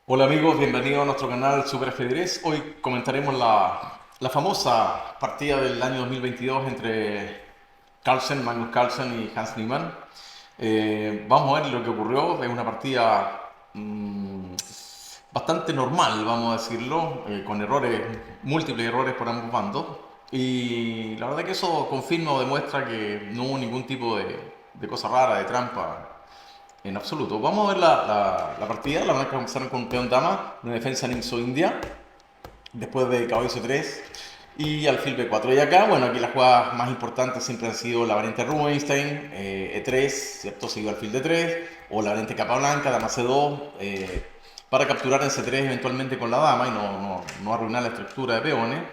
Hola amigos, bienvenidos a nuestro canal Super Ajedrez. Hoy comentaremos la famosa partida del año 2022 entre Magnus Carlsen y Hans Niemann. Vamos a ver lo que ocurrió. Es una partida bastante normal, vamos a decirlo, con errores, múltiples errores por ambos bandos. Y la verdad que eso confirma o demuestra que no hubo ningún tipo de cosa rara, de trampa en absoluto. Vamos a ver la partida. La verdad que comenzaron con un peón dama, una defensa Nimzo-India, después de caballo C3 y alfil B4. Y acá, bueno, aquí las jugadas más importantes siempre han sido la variante Rubinstein, E3, ¿cierto? Seguido alfil D3, o la variante capa blanca, dama C2, para capturar en C3 eventualmente con la dama y no arruinar la estructura de peones.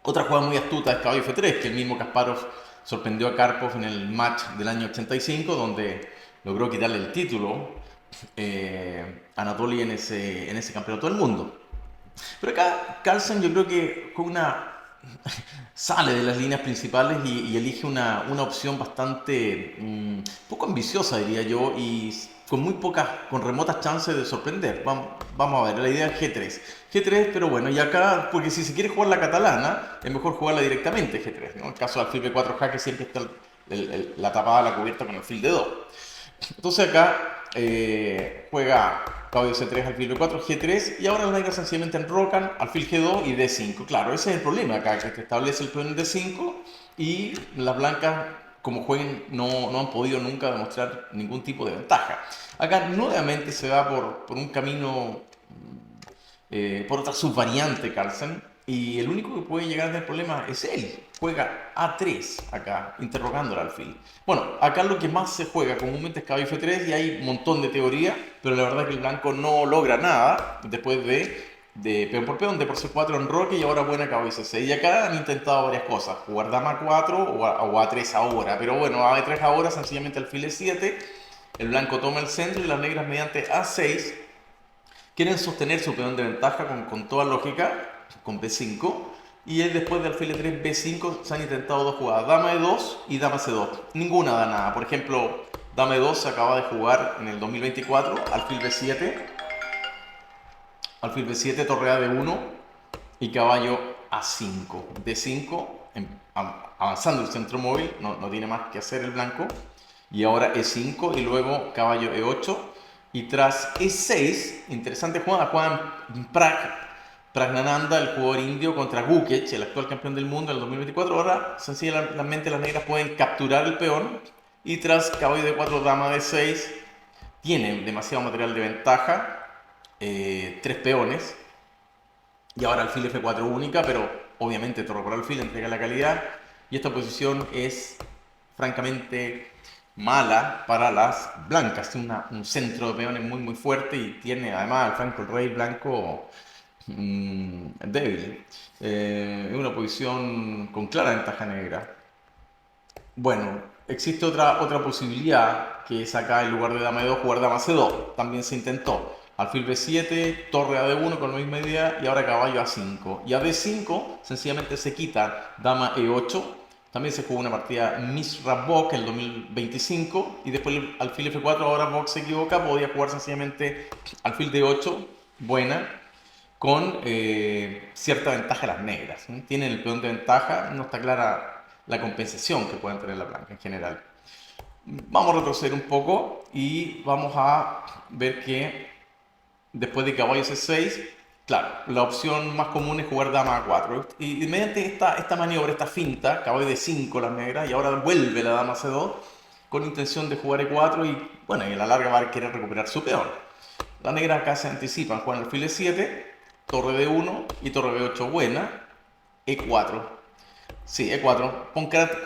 Otra jugada muy astuta es caballo F3, que el mismo Kasparov sorprendió a Karpov en el match del año 85, donde logró quitarle el título a Anatoly en ese campeonato del mundo. Pero acá Carlsen yo creo que con una sale de las líneas principales y elige una opción bastante poco ambiciosa, diría yo, y con muy pocas, con remotas chances de sorprender. Vamos a ver, la idea es G3. G3, pero bueno, y acá, porque si se quiere jugar la catalana, es mejor jugarla directamente G3, ¿no? En el caso del alfil B4 jaque siempre está la tapada, la cubierta con el alfil D2. Entonces acá juega caballo C3, alfil B4, G3 y ahora las negras sencillamente enrocan alfil G2 y D5. Claro, ese es el problema acá, que se establece el peón en D5 y las blancas, como jueguen, no han podido nunca demostrar ningún tipo de ventaja. Acá nuevamente se va por un camino, por otra subvariante Carlsen, y el único que puede llegar del problema es él. Juega A3 acá, interrogando al alfil. Bueno, acá lo que más se juega comúnmente es caballo F3 y hay un montón de teoría, pero la verdad es que el blanco no logra nada después de peón por peón, de por C4 en roque y ahora buena caballo C6. Y acá han intentado varias cosas, jugar dama 4 o A3 ahora, pero bueno, A3 ahora sencillamente alfil E7, el blanco toma el centro y las negras mediante A6 quieren sostener su peón de ventaja con toda lógica, con B5, y él después de alfil E3, B5, se han intentado dos jugadas, dama E2 y dama C2. Ninguna da nada. Por ejemplo, dama E2 se acaba de jugar en el 2024, alfil B7, alfil B7, torre A D1 y caballo A5. D5, avanzando el centro móvil, no tiene más que hacer el blanco. Y ahora E5 y luego caballo E8. Y tras E6, interesante jugada, juegan Pragnananda, el jugador indio, contra Gukic, el actual campeón del mundo en el 2024. Ahora, sencillamente, las negras pueden capturar el peón. Y tras caballo D4, dama D6, tienen demasiado material de ventaja, tres peones. Y ahora alfil F4 única, pero obviamente torre por alfil entrega la calidad. Y esta posición es francamente mala para las blancas. Tiene un centro de peones muy fuerte y tiene además al flanco el rey blanco débil. Es una posición con clara ventaja negra. Bueno, existe otra posibilidad que es acá en lugar de dama E2 jugar dama C2. También se intentó. Alfil B7, torre a D1 con la misma idea y ahora caballo A5. Y a D5 sencillamente se quita dama E8. También se jugó una partida Misra Bock en el 2025 y después alfil F4, ahora Bock se equivoca, podía jugar sencillamente alfil D8, buena, con cierta ventaja las negras. ¿Sí? Tienen el peón de ventaja, no está clara la compensación que pueden tener la blanca en general. Vamos a retroceder un poco y vamos a ver que después de caballo C6, claro, la opción más común es jugar dama A4. Y mediante esta maniobra, esta finta, caballo D5 las negras, y ahora vuelve la dama C2 con intención de jugar E4 y bueno, y a la larga va a querer recuperar su peón. Las negras acá se anticipan, juegan alfil E7, torre D1 y torre B8 buena, E4. Sí, E4.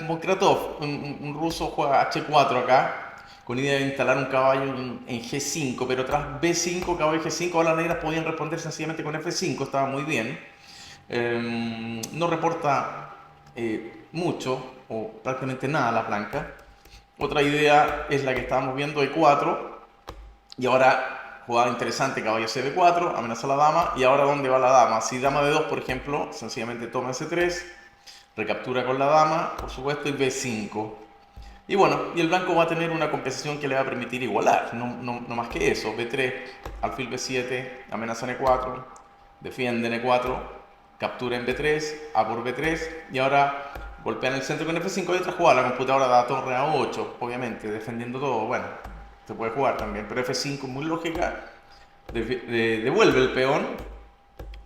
Ponkratov, un ruso, juega H4 acá, con idea de instalar un caballo en G5, pero tras B5, caballo G5, ahora las negras podían responder sencillamente con F5, estaba muy bien. No reporta mucho o prácticamente nada las blancas. Otra idea es la que estábamos viendo, E4, y ahora jugada interesante, caballo CB4, amenaza a la dama, y ahora ¿dónde va la dama? Si dama D2, por ejemplo, sencillamente toma C3, recaptura con la dama, por supuesto, y B5. Y bueno, y el blanco va a tener una compensación que le va a permitir igualar, no más que eso. B3, alfil B7, amenaza en E4, defiende en E4, captura en B3, A por B3, y ahora golpea en el centro con F5 y otra jugada. La computadora da torre a 8, obviamente, defendiendo todo. Bueno, se puede jugar también, pero F5 muy lógica, devuelve el peón,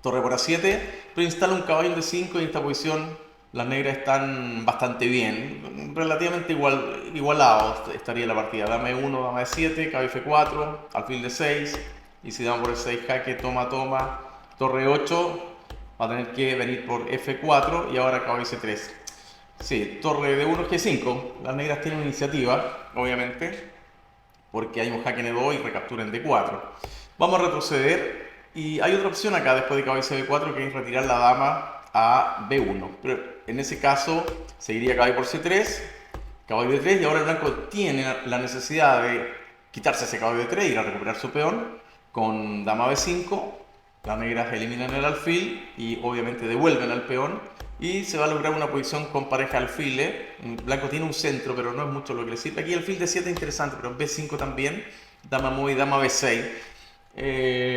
torre por A7, pero instala un caballo en D5 y en esta posición las negras están bastante bien, relativamente igualados estaría la partida. Dama E1, dama E7, caballo F4, alfil D6, y si dama por E6, jaque, toma, toma, torre 8, va a tener que venir por F4 y ahora caballo C3. Sí, torre D1, G5, las negras tienen iniciativa, obviamente, porque hay un jaque en E2 y recaptura en D4. Vamos a retroceder y hay otra opción acá después de caballo C4 que es retirar la dama a B1. Pero en ese caso seguiría caballo por C3, caballo D3 y ahora el blanco tiene la necesidad de quitarse ese caballo D3 y ir a recuperar su peón con dama B5. Las negras eliminan el alfil y obviamente devuelven al peón y se va a lograr una posición con pareja alfiles. El blanco tiene un centro, pero no es mucho lo que le sirve. Aquí el alfil D7 es interesante, pero en B5 también, dama muy, dama B6.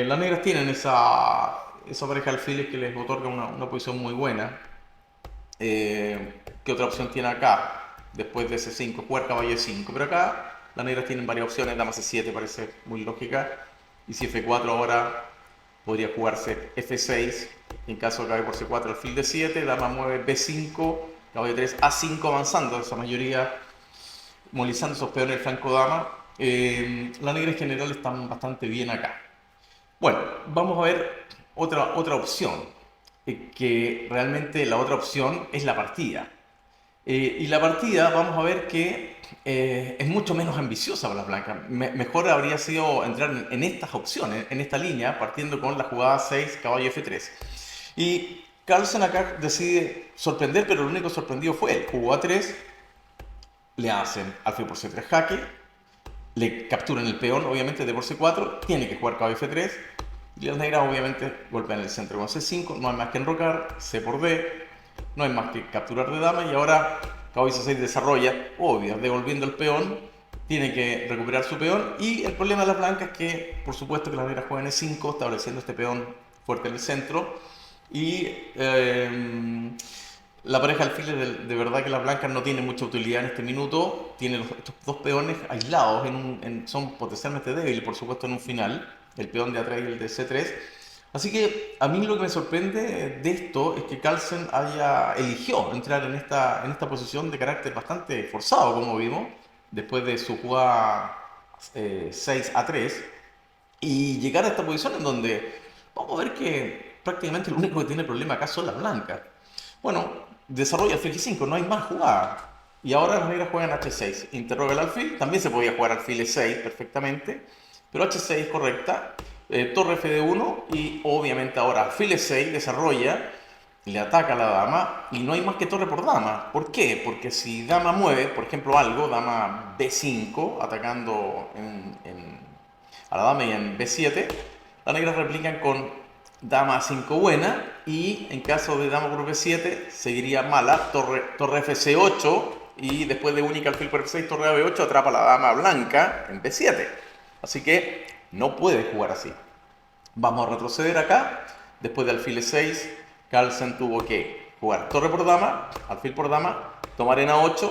Las negras tienen esa pareja de alfiles que les otorga una posición muy buena. ¿Qué otra opción tiene acá? Después de C5, jugar caballo E5. Pero acá las negras tienen varias opciones. Dama C7 parece muy lógica. Y si F4 ahora podría jugarse F6. En caso de caballo por C4, alfil D7. Dama mueve B5. Caballo 3, A5 avanzando. Esa mayoría molizando esos peones del flanco dama. Las negras en general están bastante bien acá. Bueno, vamos a ver otra opción, que realmente la otra opción es la partida. Y la partida vamos a ver que es mucho menos ambiciosa para las blancas. Mejor habría sido entrar en estas opciones, en esta línea, partiendo con la jugada 6, caballo F3. Y Carlsen acá decide sorprender, pero el único sorprendido fue él. Jugó A3, le hacen alfil por C3 jaque, le capturan el peón, obviamente, de por C4, tiene que jugar caballo F3, y las negras obviamente golpean el centro con C5, no hay más que enrocar, C por D, no hay más que capturar de dama, y ahora caballo C6 desarrolla, obvio, devolviendo el peón, tiene que recuperar su peón, y el problema de las blancas es que, por supuesto, que las negras juegan E5, estableciendo este peón fuerte en el centro, y la pareja de alfiles de verdad que las blancas no tienen mucha utilidad en este minuto. Tienen estos dos peones aislados, son potencialmente débiles, por supuesto, en un final. El peón de A3 y el de C3. Así que a mí lo que me sorprende de esto es que Carlsen eligió entrar en esta posición de carácter bastante forzado, como vimos, después de su jugada 6 a 3, y llegar a esta posición en donde vamos a ver que prácticamente lo único que tiene problema acá son las blancas. Bueno, desarrolla alfil G5, no hay más jugada. Y ahora las negras juegan H6. Interroga el alfil, también se podía jugar alfil E6 perfectamente, pero H6 correcta. Torre Fd1 y obviamente ahora alfil E6 desarrolla, le ataca a la dama y no hay más que torre por dama. ¿Por qué? Porque si dama mueve, por ejemplo, algo, dama B5, atacando a la dama y en B7, las negras replican con dama A5 buena y en caso de dama por B7 seguiría mala, torre Fc8 y después de única alfil por F6, torre a B8 atrapa a la dama blanca en B7. Así que no puede jugar así. Vamos a retroceder acá. Después de alfil E6, Carlsen tuvo que jugar torre por dama, alfil por dama, tomar en A8,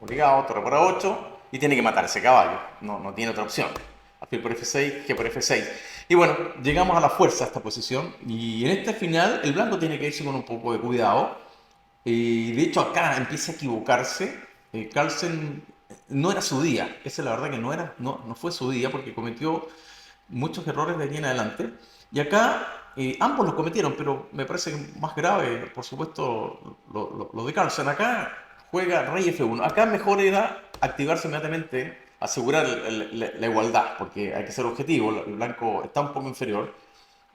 obligado, torre por A8 y tiene que matar ese caballo. No tiene otra opción. Alfil por F6, G por F6. Y bueno, llegamos a la fuerza a esta posición. Y en este final, el blanco tiene que irse con un poco de cuidado. Y de hecho, acá empieza a equivocarse. Carlsen no era su día. Esa es la verdad que no fue su día porque cometió muchos errores de aquí en adelante. Y acá ambos los cometieron, pero me parece más grave, por supuesto, lo de Carlsen. Acá juega rey F1. Acá mejor era activarse inmediatamente, asegurar la igualdad, porque hay que ser objetivo. El blanco está un poco inferior.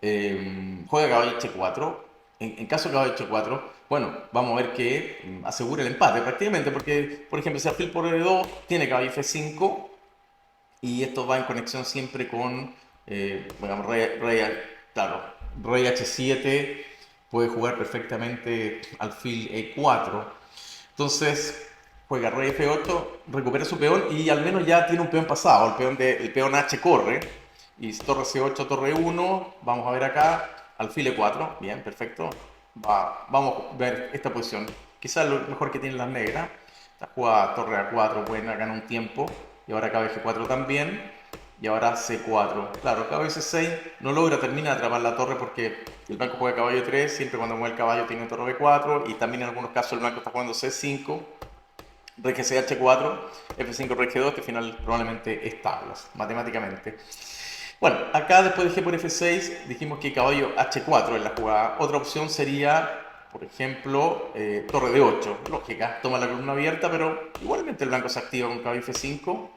Juega caballo H4. En caso de caballo H4, bueno, vamos a ver que asegura el empate prácticamente, porque, por ejemplo, si alfil por E2 tiene caballo F5, y esto va en conexión siempre con, digamos, claro, rey H7, puede jugar perfectamente alfil E4. Entonces, juega rey F8, recupera su peón y al menos ya tiene un peón pasado. El peón H corre y torre C8, torre 1. Vamos a ver acá, alfil E4. Bien, perfecto. Vamos a ver esta posición. Quizás lo mejor que tienen las negras. La jugada torre A4, buena, gana un tiempo. Y ahora caballo G4 también. Y ahora C4. Claro, caballo C6 no logra terminar de atrapar la torre porque el blanco juega caballo 3. Siempre cuando mueve el caballo tiene torre B4. Y también en algunos casos el blanco está jugando C5. Rey G6, H4, F5, Rey G2, que al final probablemente es tablas, matemáticamente. Bueno, acá después de G por F6 dijimos que caballo H4 es la jugada. Otra opción sería, por ejemplo, torre D8. Lógica, toma la columna abierta, pero igualmente el blanco se activa con caballo F5.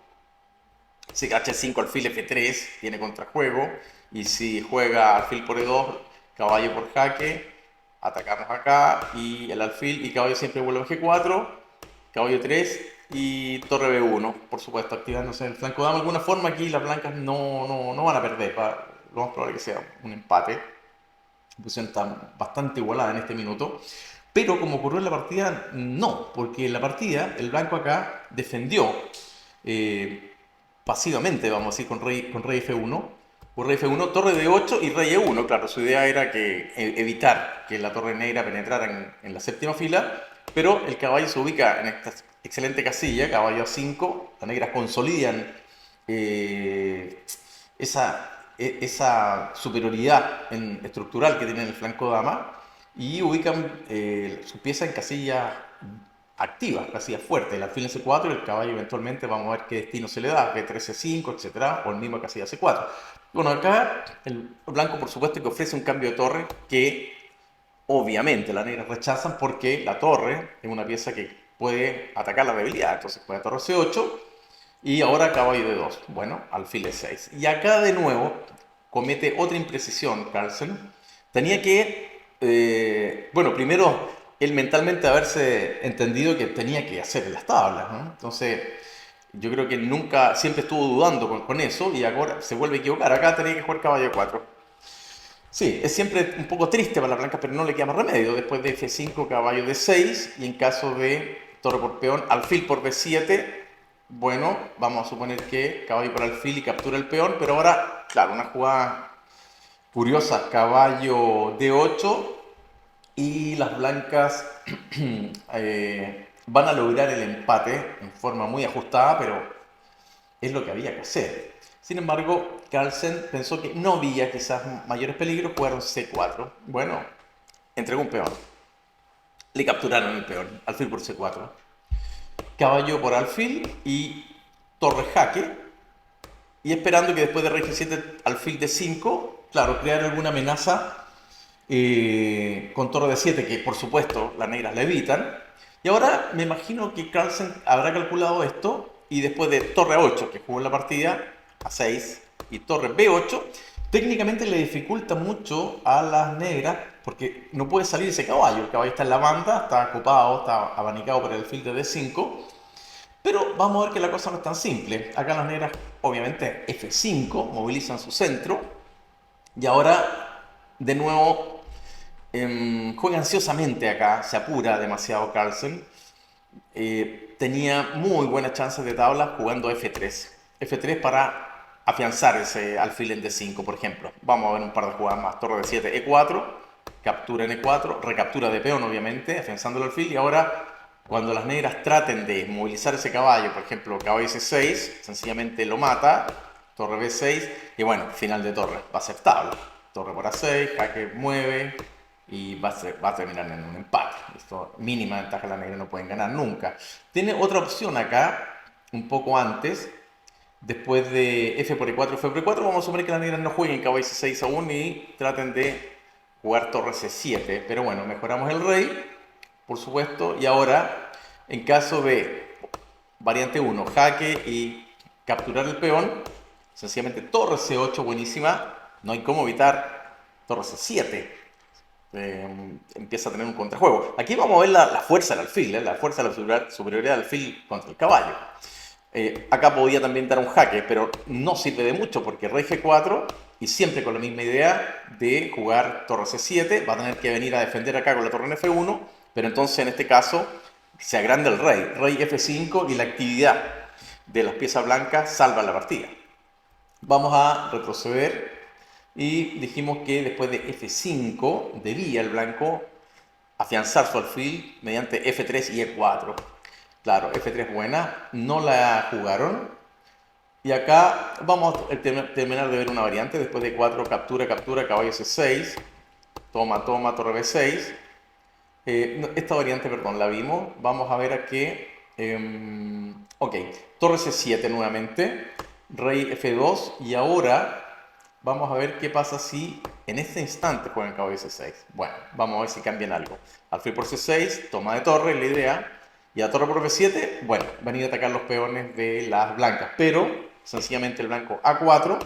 Si H5, alfil F3, tiene contrajuego. Y si juega alfil por E2, caballo por jaque, atacamos acá y el alfil y caballo siempre vuelve a G4. Caballo 3 y torre B1, por supuesto, activándose en el flanco dama. De alguna forma aquí las blancas no van a perder, lo más probable que sea un empate. La posición está bastante igualada en este minuto. Pero como ocurrió en la partida, no, porque en la partida el blanco acá defendió pasivamente, vamos a decir, con rey F1. Por rey F1, torre D8 y rey E1. Claro, su idea era evitar que la torre negra penetrara en la séptima fila, pero el caballo se ubica en esta excelente casilla, caballo A5. Las negras consolidan esa superioridad estructural que tiene en el flanco dama y ubican su pieza en casillas activas, casillas fuertes, el alfil en C4 y el caballo eventualmente vamos a ver qué destino se le da, B3, C5, etc. o el mismo casilla C4. Bueno, acá el blanco por supuesto que ofrece un cambio de torre que obviamente las negras rechazan porque la torre es una pieza que puede atacar la debilidad, entonces juega torre C8 y ahora caballo D2, bueno, alfil E6. Y acá de nuevo comete otra imprecisión Carlsen. Tenía que, bueno, primero él mentalmente haberse entendido que tenía que hacer en las tablas, ¿no? Entonces yo creo que nunca, siempre estuvo dudando con eso y ahora se vuelve a equivocar. Acá tenía que jugar caballo 4. Sí, es siempre un poco triste para la blanca, pero no le queda más remedio. Después de F5, caballo D6, y en caso de torre por peón, alfil por B7, bueno, vamos a suponer que caballo por alfil y captura el peón, pero ahora, claro, una jugada curiosa, caballo D8, y las blancas van a lograr el empate en forma muy ajustada, pero es lo que había que hacer. Sin embargo, Carlsen pensó que no había quizás mayores peligros, jugaron C4. Bueno, entregó un peón. Le capturaron el peón, alfil por C4. Caballo por alfil y torre jaque. Y esperando que después de rey G7, alfil D5, claro, crear alguna amenaza con torre D7, que por supuesto las negras la evitan. Y ahora me imagino que Carlsen habrá calculado esto y después de torre A8, que jugó en la partida, A6 y torre B8, técnicamente le dificulta mucho a las negras porque no puede salir ese caballo. El caballo está en la banda, está ocupado, está abanicado por el alfil de D5. Pero vamos a ver que la cosa no es tan simple. Acá las negras, obviamente, F5, movilizan su centro. Y ahora, de nuevo, juega ansiosamente acá, se apura demasiado Carlsen. Tenía muy buenas chances de tabla jugando F3. F3 para afianzar ese alfil en D5, por ejemplo. Vamos a ver un par de jugadas más. Torre D7, E4, captura en E4, recaptura de peón, obviamente, afianzando el alfil. Y ahora, cuando las negras traten de movilizar ese caballo, por ejemplo, caballo C6, sencillamente lo mata, torre B6, y bueno, final de torre, va a ser tabla. Torre por A6, jaque mueve, y va a terminar en un empate. Esto, mínima ventaja, la negra no pueden ganar nunca. Tiene otra opción acá, un poco antes, después de F por E4, F por E4, vamos a suponer que las negras no jueguen caballo C6 aún y traten de jugar torre C7. Pero bueno, mejoramos el rey, por supuesto, y ahora, en caso de variante 1, jaque y capturar el peón, sencillamente torre C8, buenísima, no hay cómo evitar torre C7. Empieza a tener un contrajuego. Aquí vamos a ver la fuerza del alfil, la fuerza de la superioridad del alfil contra el caballo. Acá podía también dar un jaque, pero no sirve de mucho porque rey G4 y siempre con la misma idea de jugar torre C7, va a tener que venir a defender acá con la torre en F1, pero entonces en este caso se agranda el rey F5 y la actividad de las piezas blancas salva la partida. Vamos a retroceder y dijimos que después de F5 debía el blanco afianzar su alfil mediante F3 y E4. Claro, F3 buena, no la jugaron. Y acá vamos a terminar de ver una variante. Después de 4, captura, captura, caballo C6, toma, toma, torre B6. Esta variante, perdón, la vimos. Vamos a ver a qué. Ok, torre C7 nuevamente, rey F2 y ahora vamos a ver qué pasa si en este instante juegan caballo C6. Bueno, vamos a ver si cambian algo. Alfil por C6, toma de torre, la idea. Y a torre por B7, bueno, van a ir a atacar los peones de las blancas, pero sencillamente el blanco A4,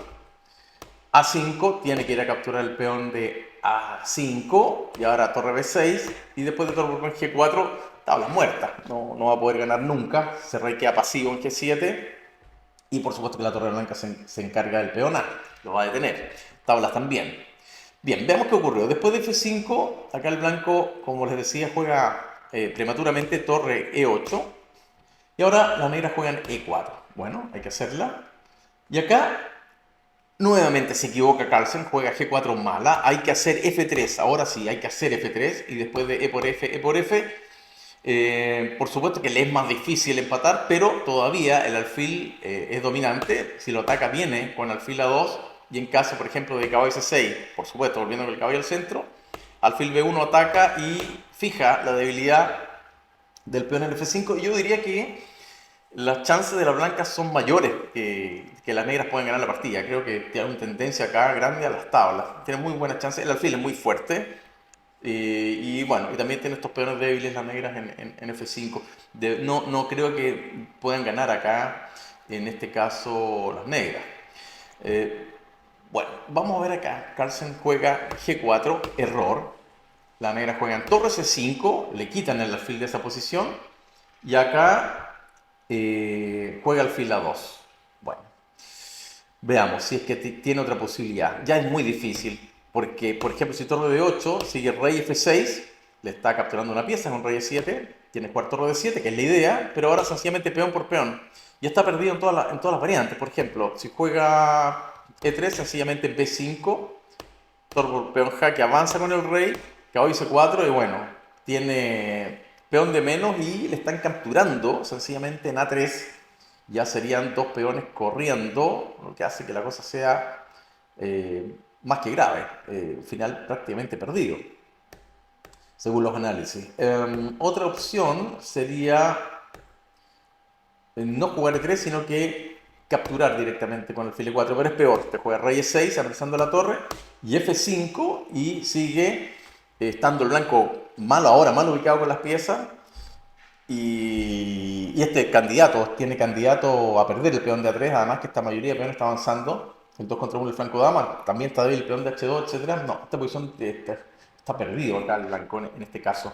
A5, tiene que ir a capturar el peón de A5 y ahora torre B6 y después de torre por G4, tabla muerta, no va a poder ganar nunca, ese rey queda pasivo en G7 y por supuesto que la torre blanca se encarga del peón A, lo va a detener, tablas también. Bien, veamos qué ocurrió. Después de F5, acá el blanco, como les decía, juega prematuramente torre E8 y ahora las negras juegan E4. Bueno, hay que hacerla. Y acá nuevamente se equivoca Carlsen, juega G4 mala, hay que hacer F3, ahora sí, hay que hacer F3 y después de E por F, E por F, por supuesto que le es más difícil empatar, pero todavía el alfil es dominante, si lo ataca viene con alfil A2 y en caso, por ejemplo, de caballo C6, por supuesto, volviendo con el caballo al centro, alfil B1 ataca y fija la debilidad del peón en F5 y yo diría que las chances de las blancas son mayores que las negras pueden ganar la partida. Creo que tiene una tendencia acá grande a las tablas. Tiene muy buenas chances. El alfil es muy fuerte. Y bueno, y también tiene estos peones débiles las negras en F5. No creo que puedan ganar acá, en este caso, las negras. Eh, bueno, vamos a ver acá. Carlsen juega G4, error. Las negras juegan torre C5, le quitan el alfil de esa posición. Y acá juega alfil A2. Bueno, veamos si es que tiene otra posibilidad. Ya es muy difícil, porque, por ejemplo, si torre D8 sigue rey F6, le está capturando una pieza con rey E7, tiene cuarto torre D7, que es la idea, pero ahora sencillamente peón por peón. Y está perdido en todas las variantes. Por ejemplo, si juega E3, sencillamente B5, torre por peón jaque, avanza con el rey, caballo C4 y bueno, tiene peón de menos y le están capturando sencillamente en A3. Ya serían dos peones corriendo, lo que hace que la cosa sea más que grave, final prácticamente perdido, según los análisis. Otra opción sería no jugar E3, sino que capturar directamente con el alfil E4, pero es peor, te juega rey E6 amenazando la torre y F5 y sigue estando el blanco malo ahora, mal ubicado con las piezas. Y este candidato tiene candidato a perder el peón de A3, además que esta mayoría de peones está avanzando, el 2 contra 1 el flanco dama, también está débil el peón de H2, etcétera. No, esta posición está perdido acá el blanco en este caso.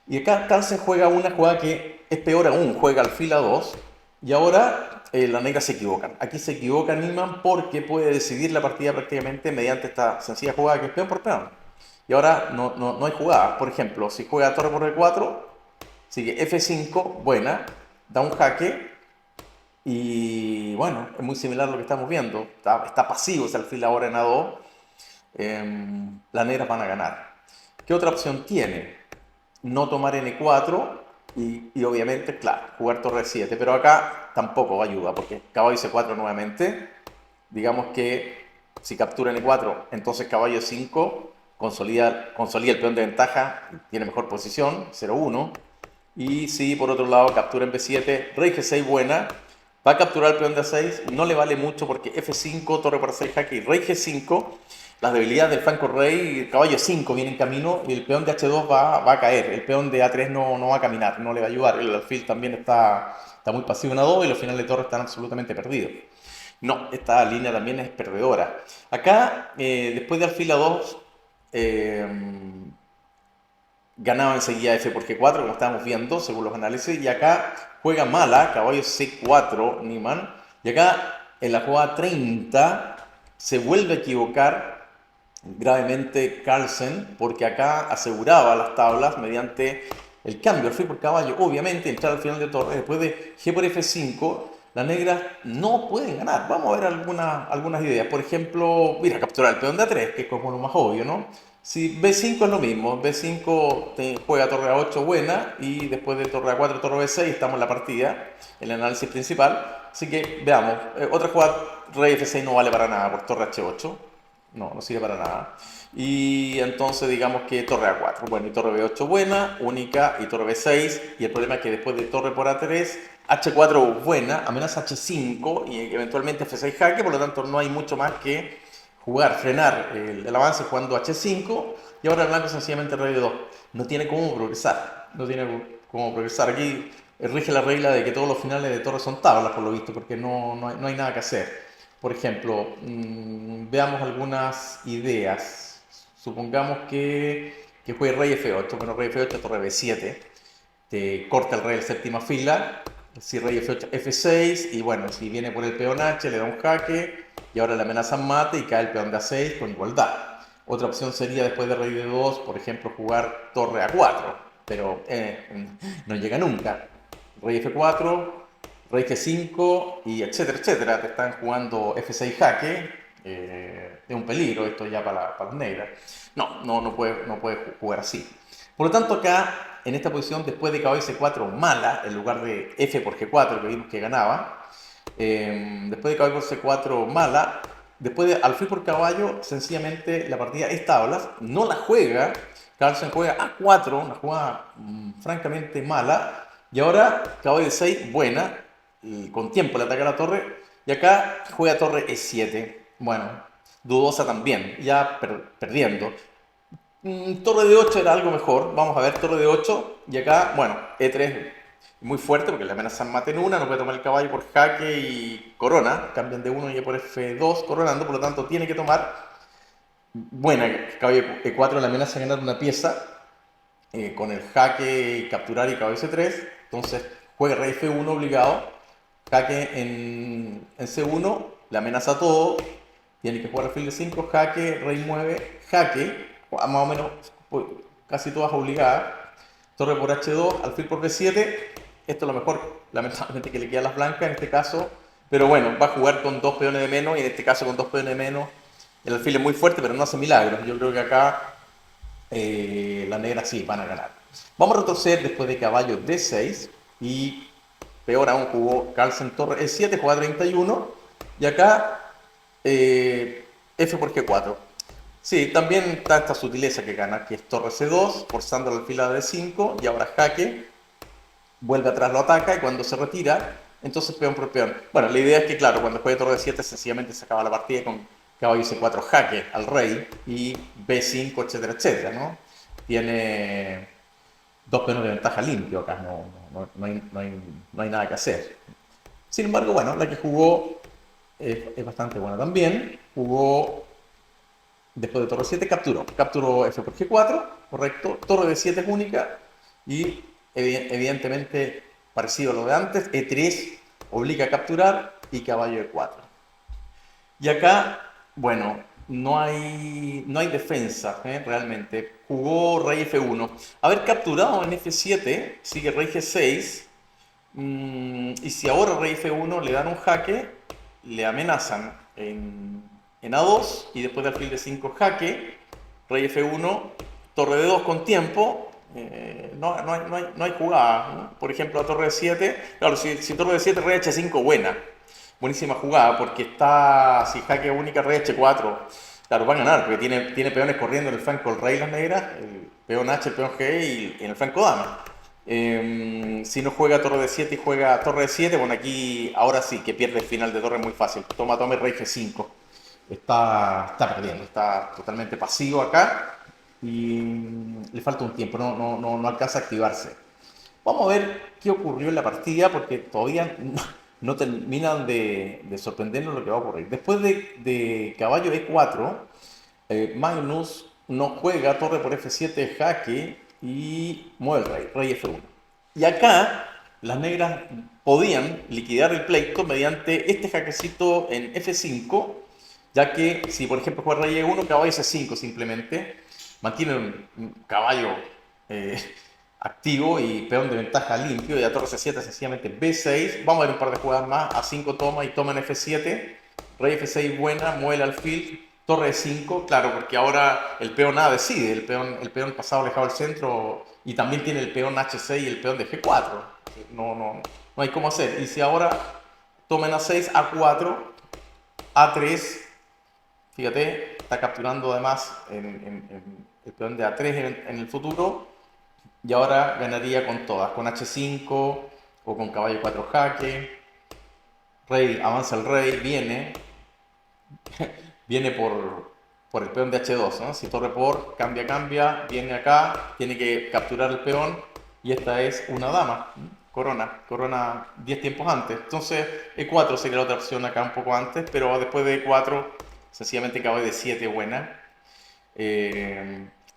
Y acá Carlsen juega una jugada que es peor aún, juega alfil A2 y ahora las negras se equivocan. Aquí se equivoca Niemann porque puede decidir la partida prácticamente mediante esta sencilla jugada que es peón por peón. Y ahora no hay jugada. Por ejemplo, si juega torre por E4, sigue F5, buena, da un jaque y bueno, es muy similar a lo que estamos viendo. Está pasivo ese alfil ahora en A2. Las negras van a ganar. ¿Qué otra opción tiene? No tomar N4 y obviamente, claro, jugar torre 7, pero acá tampoco ayuda porque caballo C4 nuevamente. Digamos que si captura N4, entonces caballo 5 consolida el peón de ventaja, tiene mejor posición, 0-1. Y si por otro lado captura en B7, rey G6 buena, va a capturar el peón de A6, no le vale mucho porque F5, torre para 6 jaque y rey G5, las debilidades del flanco rey, el caballo 5 viene en camino y el peón de H2 va a caer, el peón de A3 no va a caminar, no le va a ayudar, el alfil también está muy pasivo en A2 y los finales de torre están absolutamente perdidos. No, esta línea también es perdedora. Acá, después de alfil A2, ganaba enseguida F por G4, como estábamos viendo, según los análisis, y acá juega mala, caballo C4, Niemann, y acá en la jugada 30 se vuelve a equivocar gravemente Carlsen, porque acá aseguraba las tablas mediante el cambio alfil por caballo, obviamente, entrar al final de torre, después de G por F5, las negras no pueden ganar. Vamos a ver algunas ideas. Por ejemplo, mira, capturar el peón de A3, que es como lo más obvio, ¿no? Si B5 es lo mismo, B5 juega torre A8 buena y después de torre A4, torre B6 estamos en la partida, en el análisis principal. Así que veamos, otra jugada, rey F6 no vale para nada por torre H8, no sirve para nada. Y entonces digamos que torre A4, bueno, y torre B8 buena, única, y torre B6, y el problema es que después de torre por A3, H4 buena, amenaza H5 y eventualmente F6 jaque, por lo tanto no hay mucho más que jugar, frenar el avance jugando H5 y ahora el blanco sencillamente rey de 2. No tiene cómo progresar, no tiene cómo progresar. Aquí rige la regla de que todos los finales de torre son tablas, por lo visto, porque no hay nada que hacer. Por ejemplo, veamos algunas ideas. Supongamos que juegue rey F8. Bueno, rey F8, torre B7. Te corta el rey de la séptima fila. Si rey F8, F6. Y bueno, si viene por el peón H, le da un jaque. Y ahora le amenazan mate y cae el peón de A6 con igualdad. Otra opción sería después de rey de 2, por ejemplo, jugar torre A4. Pero no llega nunca. Rey F4, rey G5 y etcétera, etcétera. Te están jugando F6 jaque. Es un peligro esto ya para las negras. No puede jugar así. Por lo tanto, acá, en esta posición, después de caballo C4 mala, en lugar de F por G4, que vimos que ganaba, después de caballo por C4 mala, después de alfil por caballo, sencillamente la partida es tablas, no la juega, Carlsen juega A4, una jugada francamente mala, y ahora caballo D6 buena, y con tiempo le ataca a la torre, y acá juega torre E7, bueno, dudosa también, ya perdiendo. Torre de 8 era algo mejor. Vamos a ver, torre de 8. Y acá, bueno, E3 muy fuerte porque le amenazan mate en una. No puede tomar el caballo por jaque y corona. Cambian de 1 y por F2 coronando. Por lo tanto, tiene que tomar. Buena, caballo E4 le amenaza ganar una pieza. Con el jaque, capturar y caballo C3. Entonces, juega rey F1 obligado. Jaque en C1. Le amenaza todo. Tiene que jugar alfil de 5, jaque, rey 9, jaque, más o menos casi todas obligadas. Torre por H2, alfil por B7. Esto es lo mejor, lamentablemente, que le queda a las blancas en este caso. Pero bueno, va a jugar con dos peones de menos y en este caso con dos peones de menos. El alfil es muy fuerte, pero no hace milagros. Yo creo que acá las negras sí van a ganar. Vamos a retroceder después de caballo D6 y peor aún jugó Carlsen torre E7, juega 31 y acá F por G4. Sí, también está esta sutileza que gana, que es torre C2, forzando el alfil a D5 y ahora jaque, vuelve atrás, lo ataca y cuando se retira, entonces peón por peón. Bueno, la idea es que, claro, cuando juegue torre D7 sencillamente se acaba la partida con caballo C4 jaque al rey y B5, etcétera, etcétera, ¿no? Tiene dos peones de ventaja limpio acá, no hay nada que hacer. Sin embargo, bueno, la que jugó es bastante buena también. Jugó después de torre 7, capturó F por G4, correcto. Torre de 7 es única y evidentemente parecido a lo de antes, E3 obliga a capturar y caballo E4. Y acá, bueno, no hay defensa, realmente. Jugó rey F1. Haber capturado en F7, sigue rey G6. Y si ahora rey F1 le dan un jaque, le amenazan en A2 y después de alfil de 5 jaque, rey F1, torre de 2 con tiempo, no hay jugada, ¿no? Por ejemplo, a torre de 7, claro, si torre de 7, rey H5, buenísima jugada, porque está, si jaque única, rey H4, claro, va a ganar, porque tiene peones corriendo en el flanco el rey y las negras, el peón H, el peón G y en el flanco dama. Si no juega torre de 7 y juega torre de 7, bueno, aquí ahora sí que pierde el final de torre muy fácil. Toma rey G5. Está perdiendo, está totalmente pasivo acá y le falta un tiempo, no alcanza a activarse. Vamos a ver qué ocurrió en la partida porque todavía no terminan de sorprendernos lo que va a ocurrir. Después de caballo E4, Magnus no juega torre por F7 jaque y mueve el rey F1. Y acá las negras podían liquidar el pleito mediante este jaquecito en F5, ya que si por ejemplo juega rey E1, caballo C5 simplemente, mantiene un caballo activo y peón de ventaja limpio. Y a torre C7 sencillamente B6. Vamos a ver un par de jugadas más. A5 toma y toma en F7. Rey F6 buena, mueve el alfil. Torre E5, claro, porque ahora el peón A decide. El peón pasado alejado del centro y también tiene el peón H6 y el peón de G4. No hay cómo hacer. Y si ahora toma en A6, A4, A3, fíjate, está capturando además el peón de A3 en el futuro. Y ahora ganaría con todas, con H5 o con caballo 4 jaque. Rey, avanza el rey, viene por el peón de H2, ¿no? Si torre por, cambia, viene acá, tiene que capturar el peón y esta es una dama, ¿no? Corona 10 tiempos antes. Entonces E4 sería la otra opción acá un poco antes, pero después de E4 sencillamente caballo de 7 buena.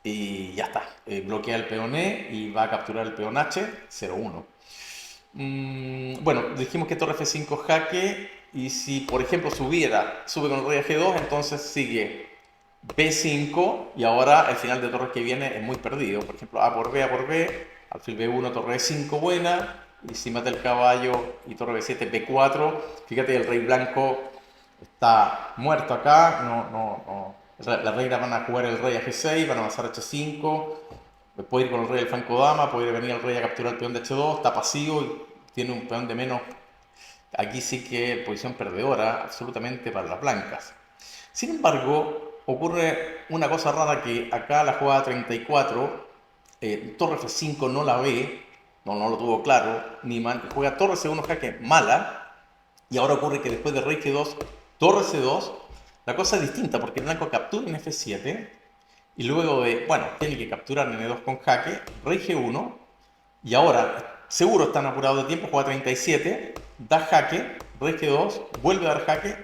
Y ya está, bloquea el peón E y va a capturar el peón H, 0-1. Bueno, dijimos que torre F5 jaque y si por ejemplo sube con el rey a G2, entonces sigue B5 y ahora el final de torre que viene es muy perdido. Por ejemplo, A por B, alfil B1, torre E5 buena y si mata el caballo y torre B7, B4. Fíjate, el rey blanco está muerto acá, no. Las reinas van a jugar el rey a G6, van a avanzar a H5, puede ir con el rey al flanco dama, puede venir el rey a capturar el peón de H2, está pasivo y tiene un peón de menos. Aquí sí que posición perdedora absolutamente para las blancas. Sin embargo, ocurre una cosa rara que acá la jugada 34, torre F5 no la ve, no lo tuvo claro, juega torre C1 jaque mala, y ahora ocurre que después de rey G2, torre C2, la cosa es distinta porque el blanco captura en F7 y luego tiene que capturar en E2 con jaque, rey G1 y ahora seguro están apurados de tiempo, juega 37, da jaque, rey G2, vuelve a dar jaque,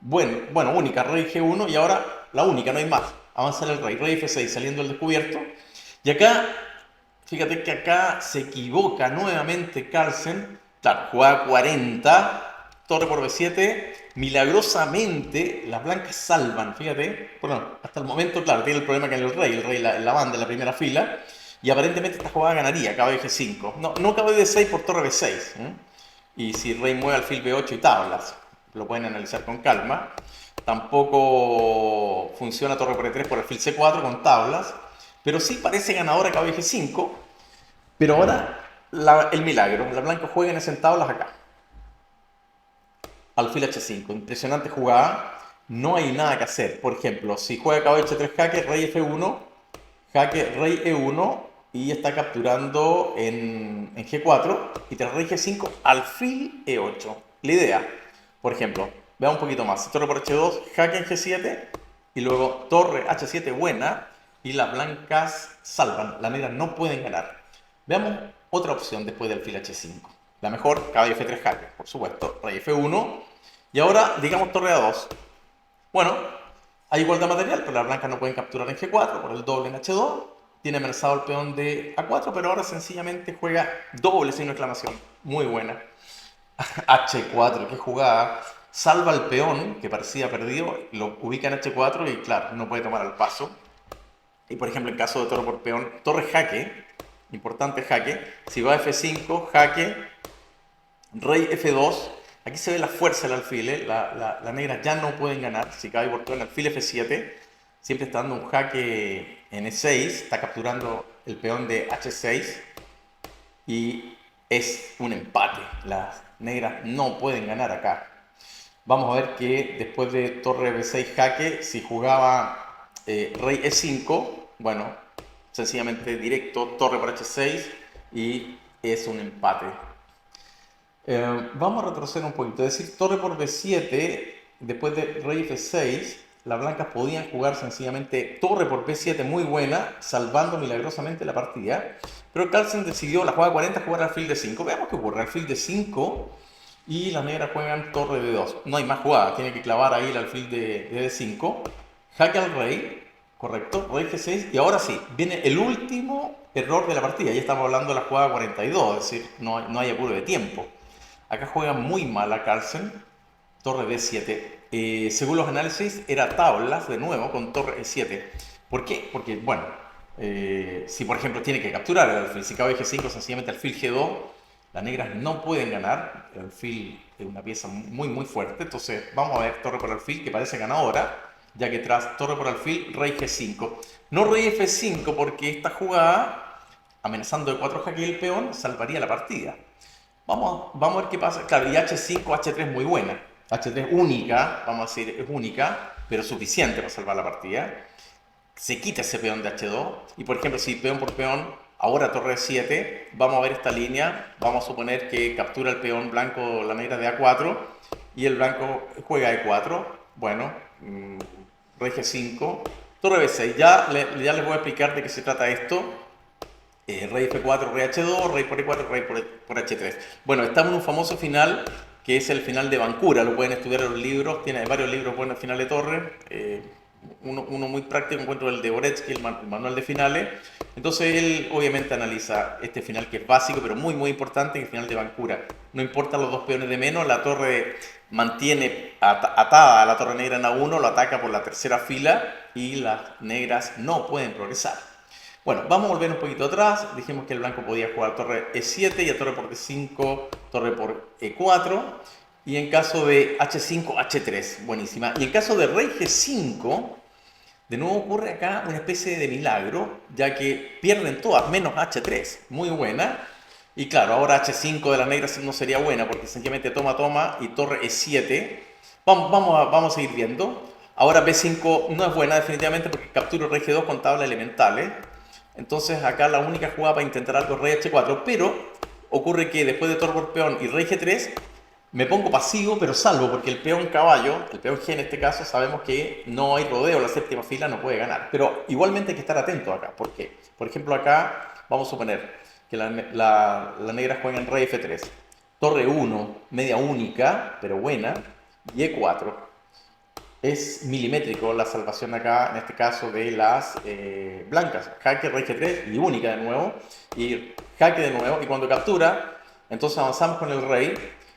única, rey G1 y ahora la única, no hay más, avanza el rey F6 saliendo al descubierto y acá, fíjate que acá se equivoca nuevamente Carlsen, claro, juega 40, torre por B7, milagrosamente las blancas salvan, fíjate, bueno, hasta el momento, claro, tiene el problema que en el rey la banda en la primera fila, y aparentemente esta jugada ganaría, caballo G5, no caballo D6 por torre B6, y si el rey mueve alfil B8 y tablas, lo pueden analizar con calma, tampoco funciona torre por E3 por alfil C4 con tablas, pero sí parece ganadora caballo G5, pero ahora el milagro, la blanca juega en tablas acá. Alfil H5, impresionante jugada, no hay nada que hacer. Por ejemplo, si juega caballo H3 jaque, rey F1, jaque, rey E1 y está capturando en G4 y tras rey G5, alfil E8. La idea, por ejemplo, veamos un poquito más, torre por H2, jaque en G7 y luego torre H7 buena y las blancas salvan, las negras no pueden ganar. Veamos otra opción después del alfil H5. La mejor, caballo F3 jaque, por supuesto, rey F1 y ahora, digamos, torre A2. Bueno, hay igualdad material, pero las blancas no pueden capturar en G4 por el doble en H2. Tiene amenazado el peón de A4, pero ahora sencillamente juega doble signo de exclamación. Muy buena. H4, qué jugada. Salva el peón, que parecía perdido, lo ubica en H4 y claro, no puede tomar el paso. Y por ejemplo, en caso de torre por peón, torre jaque, importante jaque. Si va a F5, jaque, rey F2. Aquí se ve la fuerza del alfil, ¿eh? La negra ya no pueden ganar. Si cae por todo en alfil F7, siempre está dando un jaque en E6, está capturando el peón de H6 y es un empate. Las negras no pueden ganar acá. Vamos a ver que después de torre B6 jaque, si jugaba rey E5, bueno, sencillamente directo, torre por H6 y es un empate. Vamos a retroceder un poquito, es decir, torre por B7, después de rey F6, las blancas podían jugar sencillamente torre por B7 muy buena, salvando milagrosamente la partida, pero Carlsen decidió la jugada 40 jugar alfil D5. Veamos qué ocurre, alfil D5 y las negras juegan torre D2. No hay más jugada, tiene que clavar ahí el alfil de D5, jaque al rey, correcto, rey F6 y ahora sí, viene el último error de la partida, ya estamos hablando de la jugada 42, es decir, no hay apuro de tiempo. Acá juega muy mal a Carlsen, torre D7. Según los análisis, era tablas de nuevo con torre E7. ¿Por qué? Porque, bueno, Si por ejemplo tiene que capturar el alfil, si caballo G5, sencillamente alfil G2, las negras no pueden ganar. El alfil es una pieza muy fuerte, entonces vamos a ver torre por alfil, que parece ganadora, ya que tras torre por alfil, rey G5. No rey F5, porque esta jugada, amenazando de 4 jaque el peón, salvaría la partida. Vamos a ver qué pasa. Claro, y H5, H3 muy buena. H3 única, vamos a decir, es única, pero suficiente para salvar la partida. Se quita ese peón de H2. Y por ejemplo, si peón por peón, ahora torre 7, vamos a ver esta línea. Vamos a suponer que captura el peón blanco, la negra de A4, y el blanco juega E4. Bueno, rey G5, torre B6. Ya les voy a explicar de qué se trata esto. Rey F4, rey H2, rey por E4, rey por H3. Bueno, estamos en un famoso final que es el final de Bancura. Lo pueden estudiar en los libros. Tiene varios libros buenos el final de torre. Uno muy práctico, encuentro el de Boretsky, el manual de finales. Entonces él obviamente analiza este final que es básico, pero muy importante, el final de Bancura. No importa los dos peones de menos, la torre mantiene atada a la torre negra en A1, lo ataca por la tercera fila y las negras no pueden progresar. Bueno, vamos a volver un poquito atrás. Dijimos que el blanco podía jugar torre E7 y a torre por D5, torre por E4. Y en caso de H5, H3, buenísima. Y en caso de rey G5, de nuevo ocurre acá una especie de milagro, ya que pierden todas, menos H3, muy buena. Y claro, ahora H5 de las negras no sería buena, porque sencillamente toma y torre E7. Vamos a seguir viendo. Ahora B5 no es buena definitivamente porque captura rey G2 con tablas elementales. Entonces acá la única jugada para intentar algo es rey H4, pero ocurre que después de torre por peón y rey G3, me pongo pasivo, pero salvo, porque el peón caballo, el peón G en este caso, sabemos que no hay rodeo, la séptima fila no puede ganar. Pero igualmente hay que estar atento acá, porque, por ejemplo, acá vamos a suponer que la negra juega en rey F3, torre 1, media única, pero buena, y E4. Es milimétrico la salvación acá, en este caso de las blancas. Jaque, rey G3 y única de nuevo. Y jaque de nuevo. Y cuando captura, entonces avanzamos con el rey.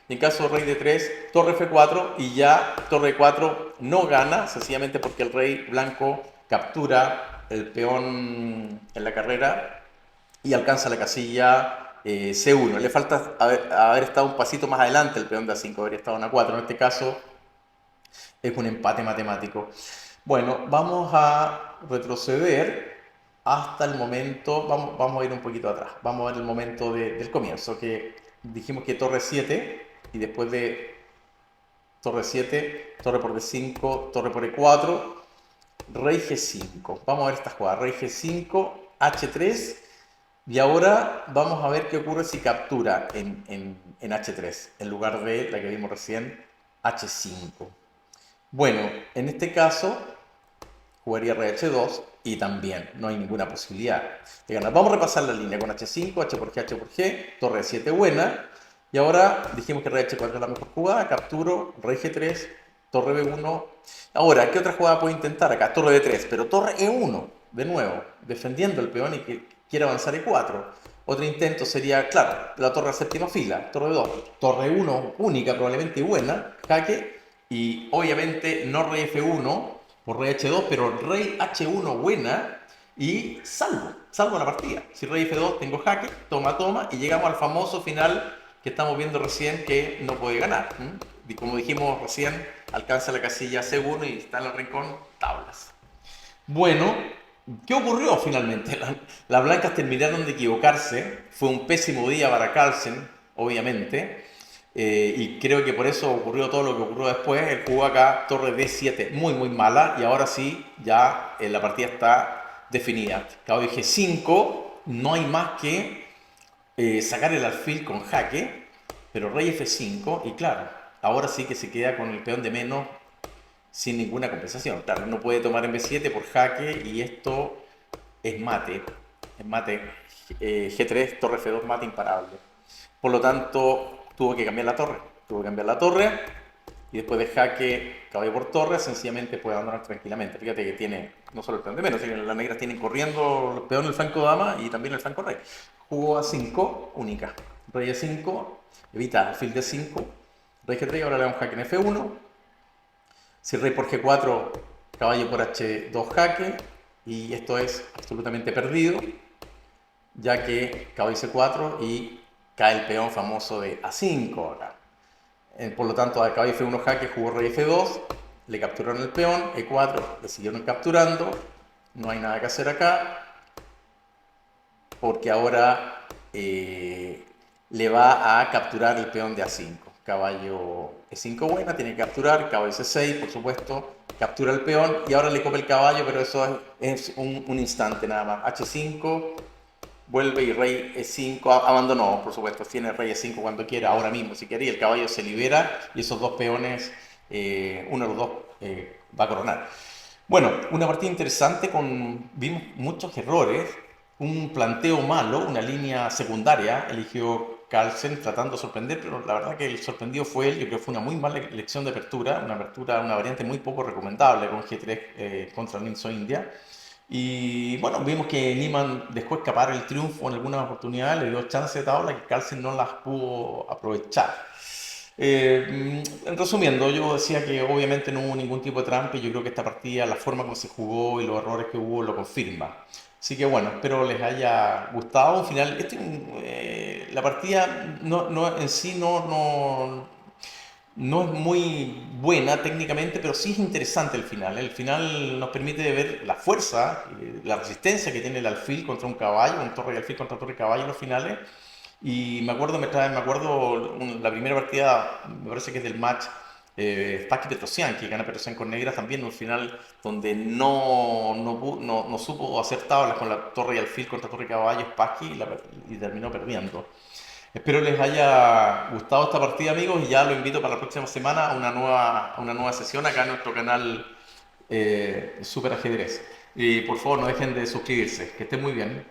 Y en caso de rey D3, torre F4 y ya torre 4 no gana, sencillamente porque el rey blanco captura el peón en la carrera y alcanza la casilla C1. Le falta haber estado un pasito más adelante el peón de A5, habría estado en A4. En este caso es un empate matemático. Bueno, vamos a retroceder hasta el momento, vamos a ir un poquito atrás, vamos a ver el momento del comienzo, que dijimos que torre 7 y después de torre 7, torre por D5, torre por E4, rey G5. Vamos a ver esta jugada, rey G5, H3 y ahora vamos a ver qué ocurre si captura en H3 en lugar de la que vimos recién, H5. Bueno, en este caso jugaría rey H2 y también no hay ninguna posibilidad de ganar. Vamos a repasar la línea con H5, H por G, H por G, torre 7 buena. Y ahora dijimos que rey H4 es la mejor jugada, capturo, rey G3, torre B1. Ahora, ¿qué otra jugada puedo intentar acá? Torre D3, pero torre E1, de nuevo, defendiendo el peón y que quiere avanzar E4. Otro intento sería, claro, la torre a séptima fila, torre 2, torre 1 única, probablemente buena, jaque. Y obviamente no rey F1 por rey H2, pero rey H1 buena y salvo la partida. Si rey F2 tengo jaque, toma y llegamos al famoso final que estamos viendo recién que no puede ganar. Y como dijimos recién, alcanza la casilla C1 y está en el rincón tablas. Bueno, ¿qué ocurrió finalmente? Las blancas terminaron de equivocarse, fue un pésimo día para Carlsen, obviamente. Y creo que por eso ocurrió todo lo que ocurrió después. Él jugó acá torre D7 muy mala y ahora sí ya la partida está definida. Caballo G5, no hay más que sacar el alfil con jaque, pero rey F5 y claro, ahora sí que se queda con el peón de menos sin ninguna compensación. Claro, no puede tomar en B7 por jaque y esto es mate, G3, torre F2, mate imparable. Por lo tanto, tuvo que cambiar la torre, y después de jaque caballo por torre, sencillamente puede abandonar tranquilamente. Fíjate que tiene no solo el peón de menos, sino que las negras tienen corriendo el peón del flanco dama y también el flanco rey. Jugó a 5, única. Rey a 5, evita alfil de 5, rey G3, ahora le da un jaque en F1. Si rey por G4, caballo por H2 jaque, Y esto es absolutamente perdido, ya que caballo C4 y cae el peón famoso de A5 acá. Por lo tanto, a caballo F1 jaque jugó rey F2, le capturaron el peón, E4 le siguieron capturando, no hay nada que hacer acá, porque ahora le va a capturar el peón de A5. Caballo E5 buena, tiene que capturar, caballo C6, por supuesto, captura el peón y ahora le copa el caballo, pero eso es un instante nada más. H5, vuelve y rey E5, abandonó, por supuesto, tiene rey E5 cuando quiera, ahora mismo si quiere, y el caballo se libera y esos dos peones, uno de los dos va a coronar. Bueno, una partida interesante vimos muchos errores, un planteo malo, una línea secundaria, eligió Carlsen tratando de sorprender, pero la verdad que el sorprendido fue él, yo creo que fue una muy mala elección de apertura, una variante muy poco recomendable con G3 contra Nilsson India. Y bueno, vimos que Niemann dejó escapar el triunfo en algunas oportunidades, le dio chance de tabla que Carlsen no las pudo aprovechar. Resumiendo, yo decía que obviamente no hubo ningún tipo de trampa y yo creo que esta partida, la forma como se jugó y los errores que hubo lo confirma. Así que bueno, espero les haya gustado. Al final, la partida en sí no es muy buena técnicamente, pero sí es interesante el final. El final nos permite ver la fuerza, la resistencia que tiene el alfil contra un caballo, un torre de alfil contra torre de caballo en los finales. Y me acuerdo la primera partida, me parece que es del match Spassky Petrosian, que gana Petrosian con negras también, un final donde no supo hacer tablas con la torre y alfil contra torre y caballo Spassky y terminó perdiendo. Espero les haya gustado esta partida, amigos, y ya lo invito para la próxima semana a una nueva sesión acá en nuestro canal Super Ajedrez. Y por favor, no dejen de suscribirse. Que estén muy bien.